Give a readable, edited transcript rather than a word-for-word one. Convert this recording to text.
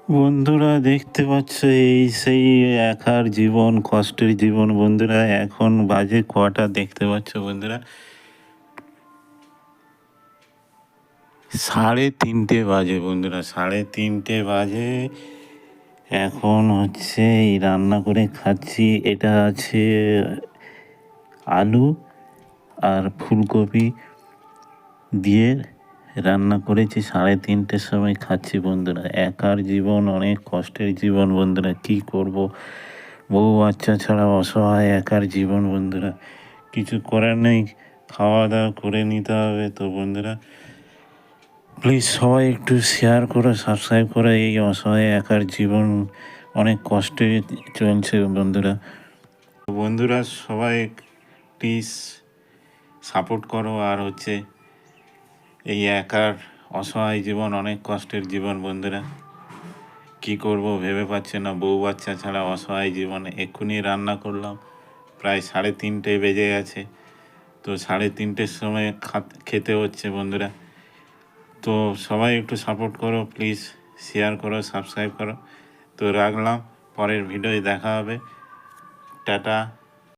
বন্ধুরা দেখতে পাচ্ছ এই সেই একার জীবন, কষ্টের জীবন। বন্ধুরা এখন বাজে কটা দেখতে পাচ্ছ বন্ধুরা? 3:30 বাজে বন্ধুরা, 3:30 বাজে। এখন হচ্ছে এই রান্না করে খাচ্ছি। এটা আছে আলু আর ফুলকপি দিয়ে রান্না করেছি। 3:30-র সময় খাচ্ছি বন্ধুরা। একার জীবন, অনেক কষ্টের জীবন বন্ধুরা। কি করব, বউ বাচ্চা ছাড়া অসহায় একার জীবন বন্ধুরা। কিছু করার নেই, খাওয়া দাওয়া করে নিতে হবে। তো বন্ধুরা প্লিজ সবাই একটু শেয়ার করো, সাবস্ক্রাইব করো। এই অসহায় একার জীবন অনেক কষ্টে চলছে বন্ধুরা। বন্ধুরা সবাই প্লিজ সাপোর্ট করো। আর হচ্ছে এই একার অসহায় জীবন, অনেক কষ্টের জীবন বন্ধুরা। কি করব ভেবে পাচ্ছে না, বউ বাচ্চা ছাড়া অসহায় জীবন। এক্ষুনি রান্না করলাম, প্রায় 3:30 বেজে গেছে। তো 3:30-র সময় খেতে হচ্ছে বন্ধুরা। তো সবাই একটু সাপোর্ট করো প্লিজ, শেয়ার করো, সাবস্ক্রাইব করো। তো রাখলাম, পরের ভিডিওয় দেখা হবে। টাটা।